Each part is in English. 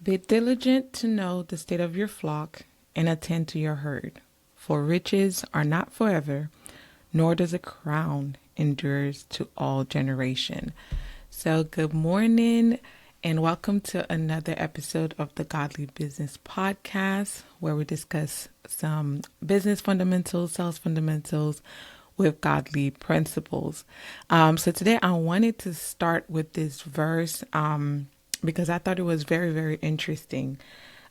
Be diligent to know the state of your flock and attend to your herd. For riches are not forever, nor does a crown endures to all generation. So good morning and welcome to another episode of the Godly Business Podcast, where we discuss some business fundamentals, sales fundamentals with godly principles. So today I wanted to start with this verse because I thought it was very, very interesting.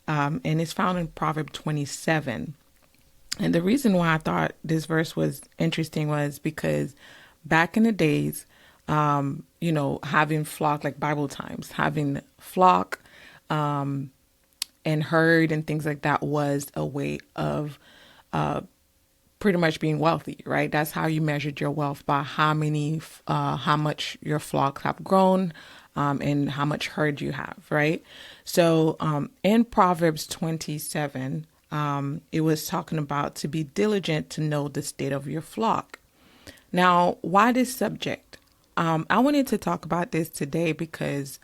And it's found in Proverbs 27. And the reason why I thought this verse was interesting was because back in the days, having flock, like Bible times, having flock and herd and things like that was a way of pretty much being wealthy, right? That's how you measured your wealth, by how much your flocks have grown, and how much herd you have, right? So in Proverbs 27, it was talking about to be diligent to know the state of your flock. Now, why this subject? I wanted to talk about this today because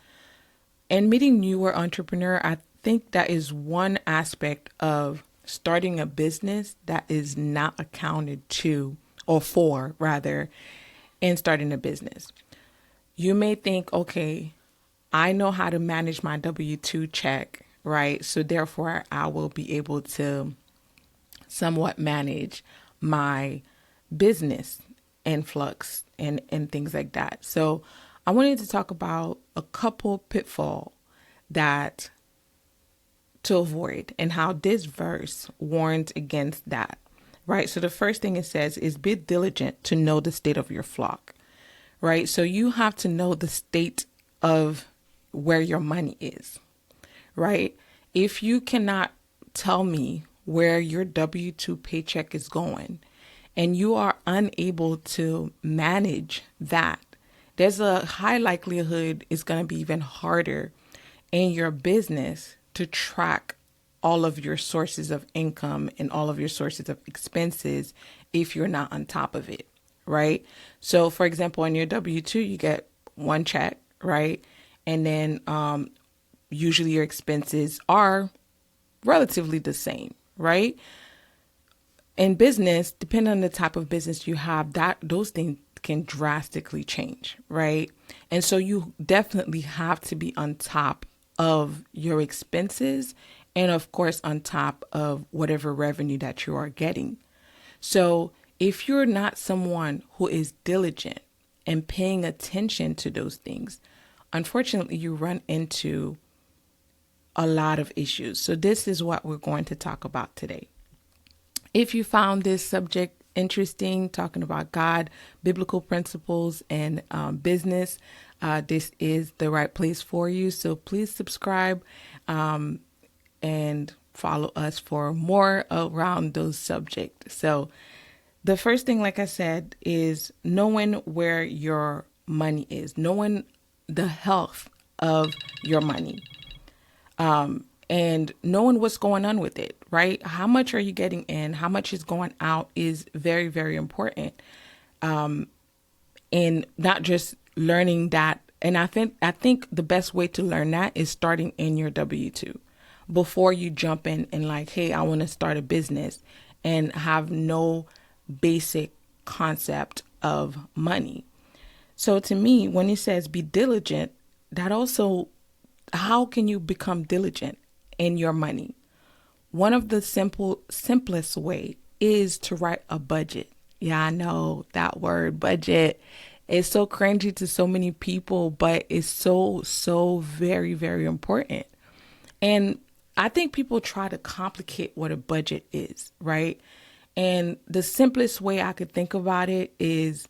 in meeting newer entrepreneur, I think that is one aspect of starting a business that is not accounted to, or for rather, in starting a business. You may think, okay, I know how to manage my W-2 check, right? So therefore I will be able to somewhat manage my business influx and things like that. So I wanted to talk about a couple pitfall that to avoid and how this verse warns against that, right? So the first thing it says is be diligent to know the state of your flock, right? So you have to know the state of where your money is, right? If you cannot tell me where your W-2 paycheck is going and you are unable to manage that, there's a high likelihood it's going to be even harder in your business to track all of your sources of income and all of your sources of expenses if you're not on top of it, right? So for example, on your W-2, you get one check, right? And then usually your expenses are relatively the same, right? In business, depending on the type of business you have, those things can drastically change, right? And so you definitely have to be on top of your expenses and of course on top of whatever revenue that you are getting. So if you're not someone who is diligent and paying attention to those things, unfortunately you run into a lot of issues. So this is what we're going to talk about today. If you found this subject interesting, talking about God, biblical principles, and business, this is the right place for you. So please subscribe and follow us for more around those subjects. So the first thing, like I said, is knowing where your money is, knowing the health of your money. And knowing what's going on with it, right? How much are you getting in? How much is going out is very, very important. And not just learning that. And I think the best way to learn that is starting in your W-2 before you jump in and like, hey, I want to start a business and have no basic concept of money. So to me, when it says be diligent, that also, how can you become diligent in your money? One of the simplest way is to write a budget. Yeah, I know that word budget is so cringy to so many people, but it's so very, very important. And I think people try to complicate what a budget is, right? And the simplest way I could think about it is,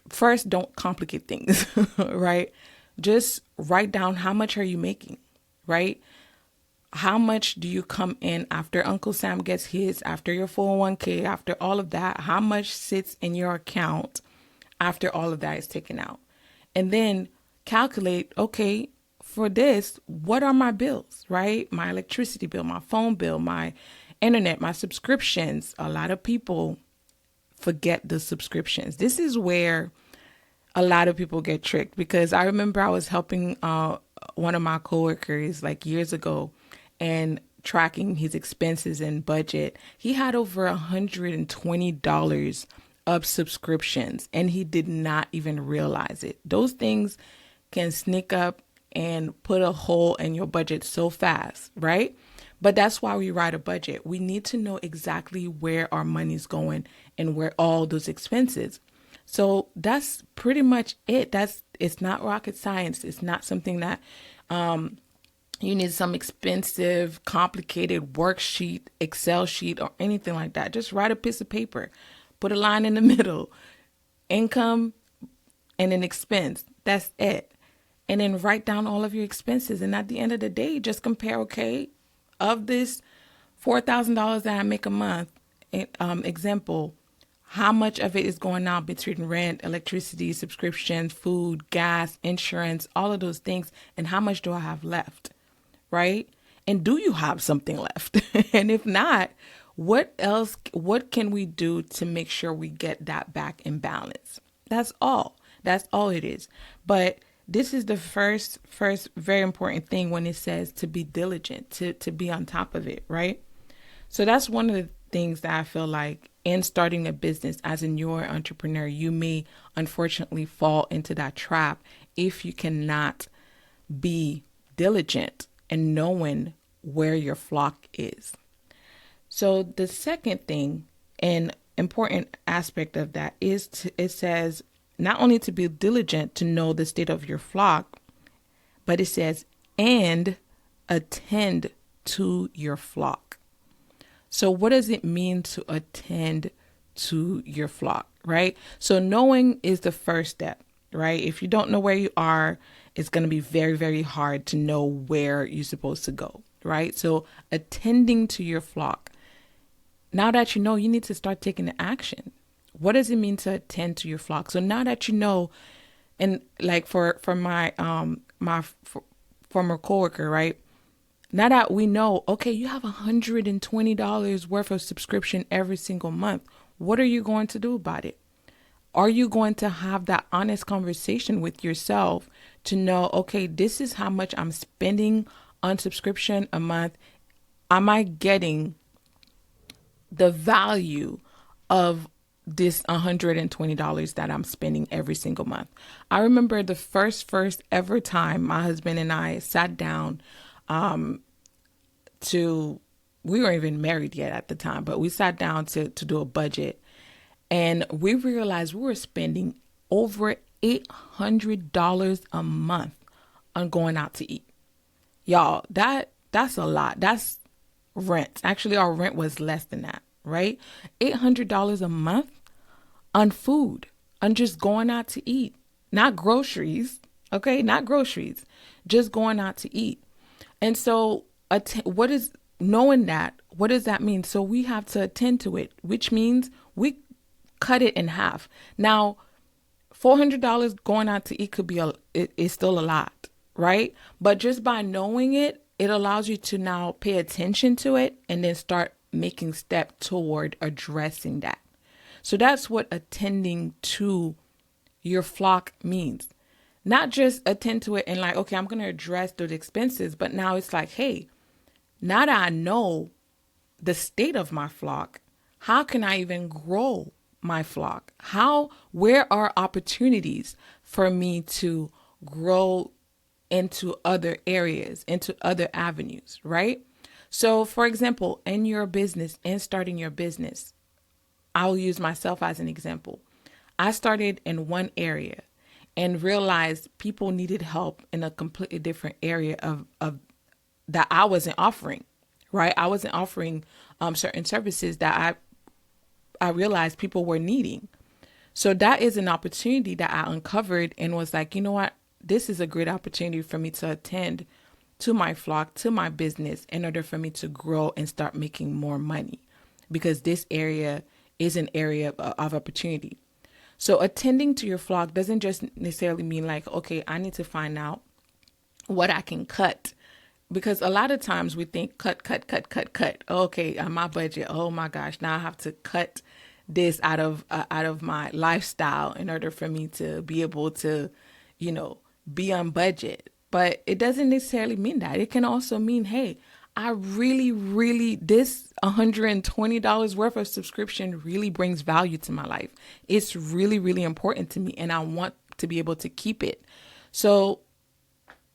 first, don't complicate things, right? Just write down how much are you making, right? How much do you come in after Uncle Sam gets his, after your 401k, after all of that? How much sits in your account after all of that is taken out? And then calculate, okay, for this, what are my bills, right? My electricity bill, my phone bill, my internet, my subscriptions. A lot of people forget the subscriptions. This is where a lot of people get tricked, because I remember I was helping one of my coworkers like years ago and tracking his expenses and budget. He had over $120 of subscriptions and he did not even realize it. Those things can sneak up and put a hole in your budget so fast, right? But that's why we write a budget. We need to know exactly where our money's going and where all those expenses. So that's pretty much it. It's not rocket science. It's not something that you need some expensive, complicated worksheet, Excel sheet, or anything like that. Just write a piece of paper, put a line in the middle, income and an expense. That's it. And then write down all of your expenses. And at the end of the day, just compare, okay, of this $4,000 that I make a month, example, how much of it is going out between rent, electricity, subscription, food, gas, insurance, all of those things, and how much do I have left, right? And do you have something left? And if not, what can we do to make sure we get that back in balance? That's all it is. But this is the first very important thing when it says to be diligent, to be on top of it, right? So that's one of the things that I feel like in starting a business as a newer entrepreneur, you may unfortunately fall into that trap if you cannot be diligent and knowing where your flock is. So the second thing and important aspect of that is it says not only to be diligent to know the state of your flock, but it says, and attend to your flock. So what does it mean to attend to your flock, right? So knowing is the first step, right? If you don't know where you are, it's going to be very, very hard to know where you're supposed to go, right? So attending to your flock. Now that you know, you need to start taking the action. What does it mean to attend to your flock? So now that you know, and like for my former coworker, right? Now that we know, okay, you have $120 worth of subscription every single month. What are you going to do about it? Are you going to have that honest conversation with yourself to know, okay, this is how much I'm spending on subscription a month? Am I getting the value of this $120 that I'm spending every single month? I remember the first ever time my husband and I sat down we weren't even married yet at the time, but we sat down to do a budget, and we realized we were spending over $800 a month on going out to eat. Y'all, that's a lot. That's rent. Actually, our rent was less than that, right? $800 a month on food, on just going out to eat, not groceries. Okay. Not groceries, just going out to eat. And so what does that mean? So we have to attend to it, which means we cut it in half. Now, $400 going out to eat could be it's still a lot, right? But just by knowing it, it allows you to now pay attention to it and then start making step toward addressing that. So that's what attending to your flock means. Not just attend to it and like, okay, I'm going to address those expenses, but now it's like, hey, now that I know the state of my flock, how can I even grow my flock? Where are opportunities for me to grow into other areas, into other avenues, right? So for example, in your business and starting your business, I'll use myself as an example. I started in one area and realized people needed help in a completely different area of that I wasn't offering, right? I wasn't offering certain services that I realized people were needing. So that is an opportunity that I uncovered and was like, you know what? This is a great opportunity for me to attend to my flock, to my business, in order for me to grow and start making more money, because this area is an area of opportunity. So attending to your flock doesn't just necessarily mean like, okay, I need to find out what I can cut. Because a lot of times we think cut. Okay, on my budget. Oh my gosh, now I have to cut this out of my lifestyle in order for me to be able to, be on budget. But it doesn't necessarily mean that. It can also mean, hey, I really, really, this $120 worth of subscription really brings value to my life. It's really, really important to me, and I want to be able to keep it. So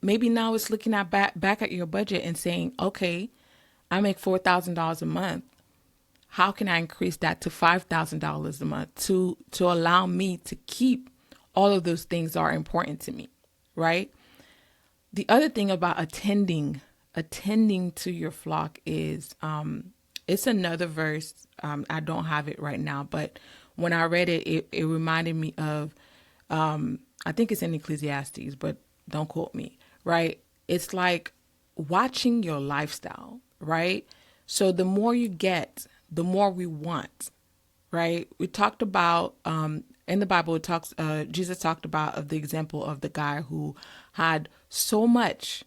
maybe now it's looking at back at your budget and saying, okay, I make $4,000 a month. How can I increase that to $5,000 a month to allow me to keep all of those things that are important to me, right? The other thing about attending to your flock is it's another verse. I don't have it right now, but when I read it, it reminded me of I think it's in Ecclesiastes, but don't quote me, right? It's like watching your lifestyle, right? So the more you get, the more we want, right? We talked about in the Bible, Jesus talked about of the example of the guy who had so much,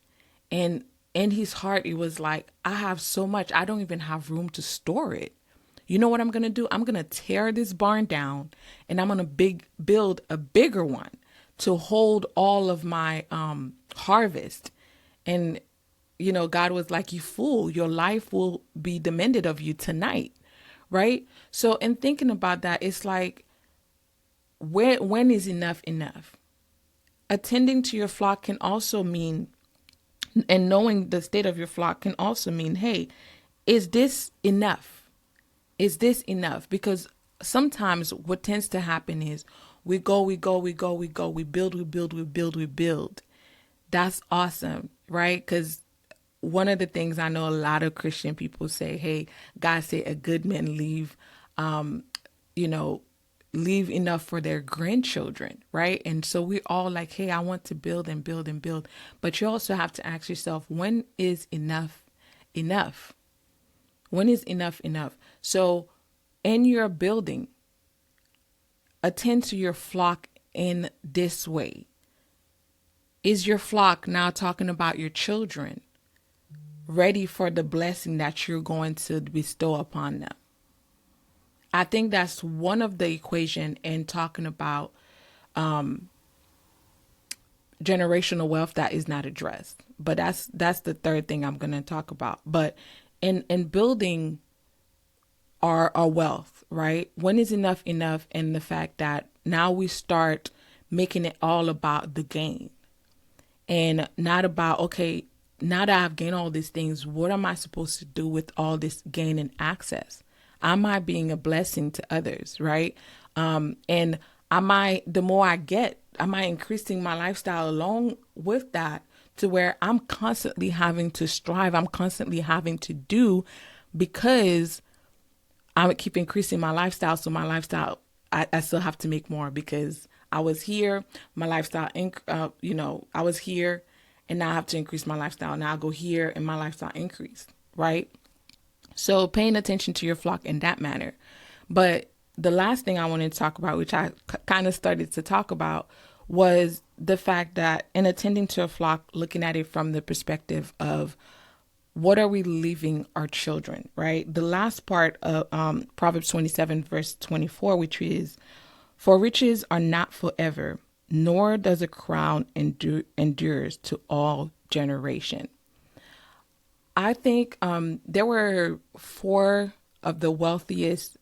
and in his heart, it was like, I have so much, I don't even have room to store it. You know what I'm going to do? I'm going to tear this barn down, and I'm going to build a bigger one to hold all of my harvest. And, God was like, you fool, your life will be demanded of you tonight. Right? So in thinking about that, it's like, when is enough enough? Attending to your flock can also mean, and knowing the state of your flock can also mean, hey, is this enough? Is this enough? Because sometimes what tends to happen is we build. That's awesome, right? Because one of the things I know a lot of Christian people say, hey, God said a good man leave enough for their grandchildren, right? And so we're all like, hey, I want to build and build and build. But you also have to ask yourself, when is enough enough? When is enough enough? So in your building, attend to your flock in this way. Is your flock, now talking about your children, ready for the blessing that you're going to bestow upon them? I think that's one of the equation in talking about generational wealth that is not addressed. But that's the third thing I'm going to talk about. But in building our wealth, right? When is enough enough? And the fact that now we start making it all about the gain, and not about, okay, now that I've gained all these things, what am I supposed to do with all this gain and access? Am I being a blessing to others, right? And the more I get, am I increasing my lifestyle along with that, to where I'm constantly having to strive, I'm constantly having to do, because I keep increasing my lifestyle. So my lifestyle, I still have to make more, because I was here, my lifestyle, I was here, and now I have to increase my lifestyle. Now I go here and my lifestyle increased, right? So paying attention to your flock in that manner. But the last thing I wanted to talk about, which I kind of started to talk about, was the fact that in attending to a flock, looking at it from the perspective of, what are we leaving our children, right? The last part of Proverbs 27, verse 24, which is, for riches are not forever, nor does a crown endures to all generation. I think there were 4 of the wealthiest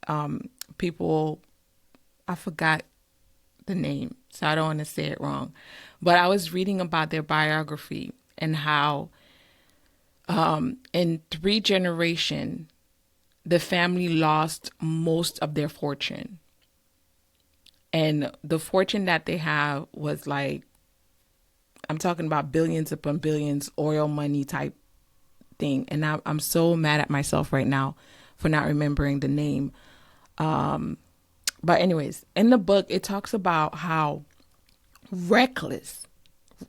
people. I forgot the name, so I don't want to say it wrong. But I was reading about their biography and how in 3 generations, the family lost most of their fortune. And the fortune that they have was like, I'm talking about billions upon billions, oil money type thing. And I'm so mad at myself right now for not remembering the name. But anyways, in the book, it talks about how reckless,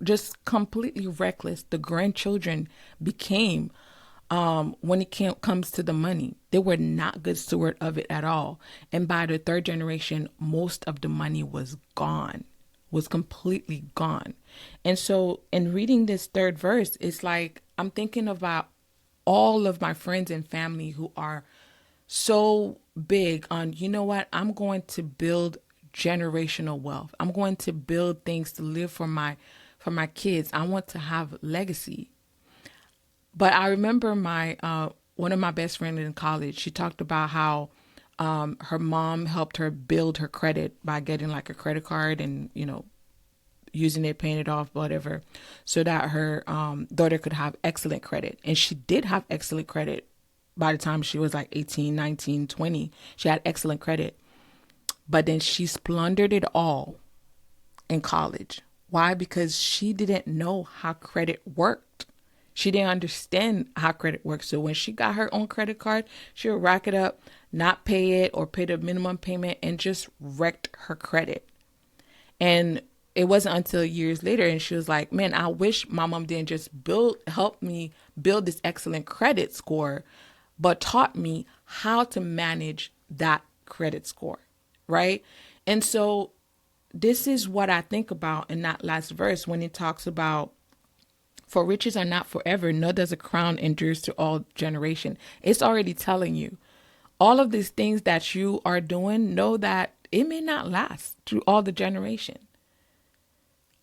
just completely reckless, the grandchildren became when it comes to the money. They were not good steward of it at all. And by the 3rd generation, most of the money was gone, was completely gone. And so in reading this 3rd verse, it's like, I'm thinking about all of my friends and family who are so big on, you know what, I'm going to build generational wealth. I'm going to build things to live for my for my kids. I want to have legacy. But I remember my one of my best friends in college, she talked about how her mom helped her build her credit by getting like a credit card and, using it, paying it off, whatever, so that her daughter could have excellent credit. And she did have excellent credit by the time she was like 18, 19, 20. She had excellent credit. But then she splundered it all in college. Why? Because she didn't know how credit worked. She didn't understand how credit works. So when she got her own credit card, she would rack it up, not pay it or pay the minimum payment, and just wrecked her credit. And it wasn't until years later, and she was like, man, I wish my mom didn't just help me build this excellent credit score, but taught me how to manage that credit score, right? And so this is what I think about in that last verse when it talks about, for riches are not forever, nor does a crown endures to all generation. It's already telling you all of these things that you are doing, know that it may not last through all the generation.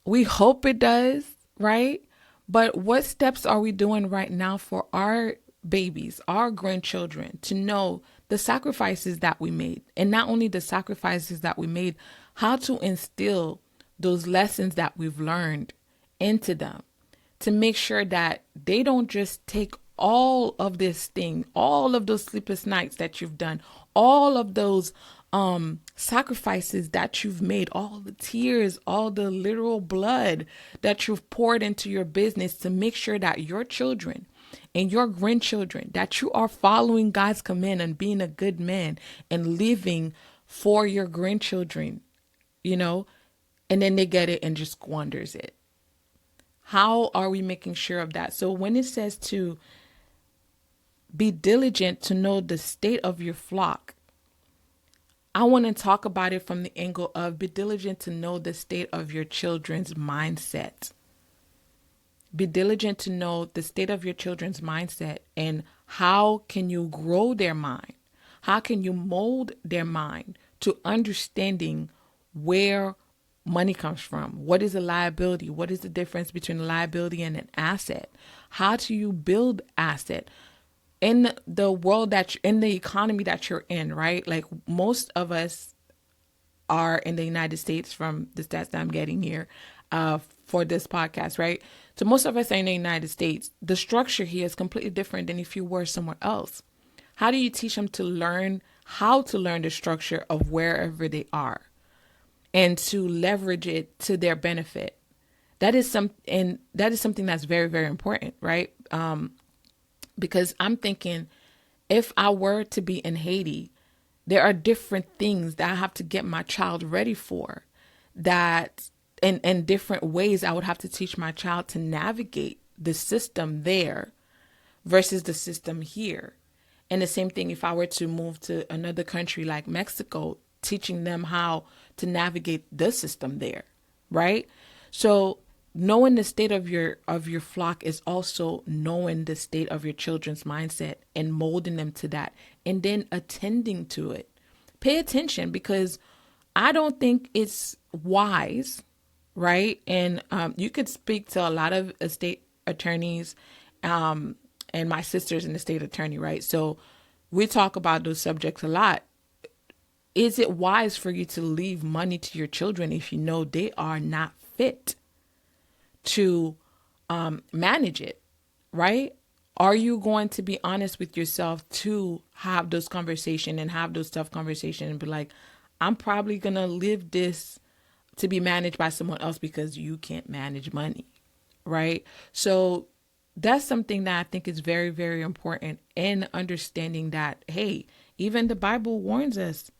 We hope it does, right? But what steps are we doing right now for our babies, our grandchildren, to know the sacrifices that we made? And not only the sacrifices that we made, how to instill those lessons that we've learned into them, to make sure that they don't just take all of this thing, all of those sleepless nights that you've done, all of those sacrifices that you've made, all the tears, all the literal blood that you've poured into your business, to make sure that your children and your grandchildren, that you are following God's command and being a good man and living for your grandchildren, and then they get it and just squanders it. How are we making sure of that? So when it says to be diligent to know the state of your flock, I want to talk about it from the angle of be diligent to know the state of your children's mindset. Be diligent to know the state of your children's mindset and how can you grow their mind? How can you mold their mind to understanding where money comes from? What is a liability? What is the difference between a liability and an asset? How do you build asset? In the world in the economy that you're in, right? Like most of us are in the United States from the stats that I'm getting here for this podcast, right? So most of us are in the United States. The structure here is completely different than if you were somewhere else. How do you teach them to learn how to learn the structure of wherever they are and to leverage it to their benefit? That is something that's very, very important, right? Because I'm thinking, if I were to be in Haiti, there are different things that I have to get my child ready for, that in different ways I would have to teach my child to navigate the system there versus the system here. And the same thing if I were to move to another country like Mexico, teaching them how to navigate the system there, right? So knowing the state of your flock is also knowing the state of your children's mindset and molding them to that and then attending to it. Pay attention, because I don't think it's wise, right? And you could speak to a lot of estate attorneys and my sister's an estate attorney, right? So we talk about those subjects a lot. Is it wise for you to leave money to your children if you know they are not fit to manage it, right? Are you going to be honest with yourself to have those conversations and have those tough conversations and be like, I'm probably going to leave this to be managed by someone else because you can't manage money, right? So that's something that I think is very, very important in understanding that, hey, even the Bible warns us,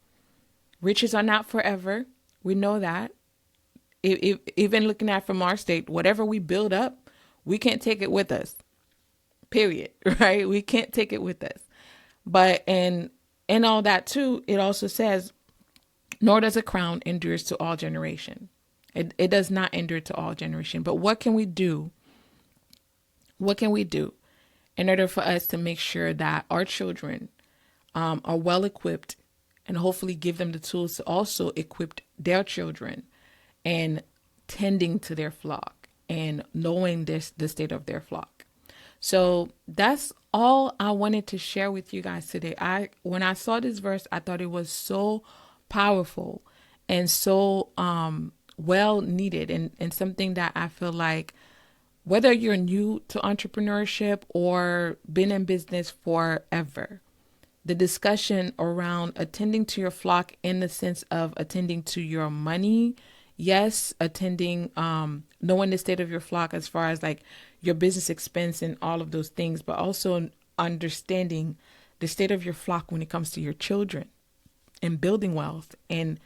riches are not forever. We know that. Even looking at from our state, whatever we build up, we can't take it with us, period, right? We can't take it with us. But in all that too, it also says, nor does a crown endures to all generation. It does not endure to all generation. But what can we do? What can we do in order for us to make sure that our children are well equipped and hopefully give them the tools to also equip their children and tending to their flock? and knowing the state of their flock. So that's all I wanted to share with you guys today. When I saw this verse, I thought it was so powerful and so well needed, and something that I feel like whether you're new to entrepreneurship or been in business forever, the discussion around attending to your flock in the sense of attending to your money, yes, attending, knowing the state of your flock as far as like your business expense and all of those things, but also understanding the state of your flock when it comes to your children and building wealth and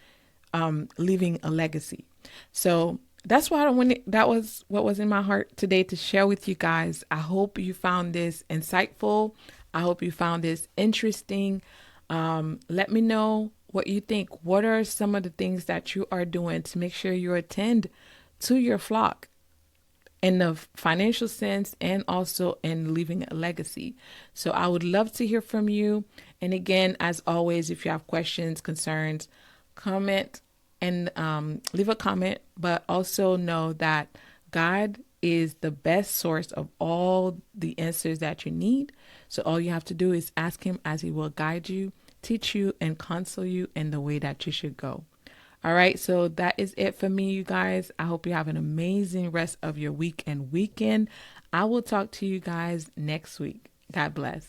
leaving a legacy. So that's why that was what was in my heart today to share with you guys. I hope you found this insightful. I hope you found this interesting. Let me know what you think. What are some of the things that you are doing to make sure you attend to your flock in the financial sense and also in leaving a legacy? So I would love to hear from you. And again, as always, if you have questions, concerns, comment and leave a comment, but also know that God is the best source of all the answers that you need. So all you have to do is ask him, as he will guide you, teach you, and counsel you in the way that you should go. All right, so that is it for me, you guys. I hope you have an amazing rest of your week and weekend. I will talk to you guys next week. God bless.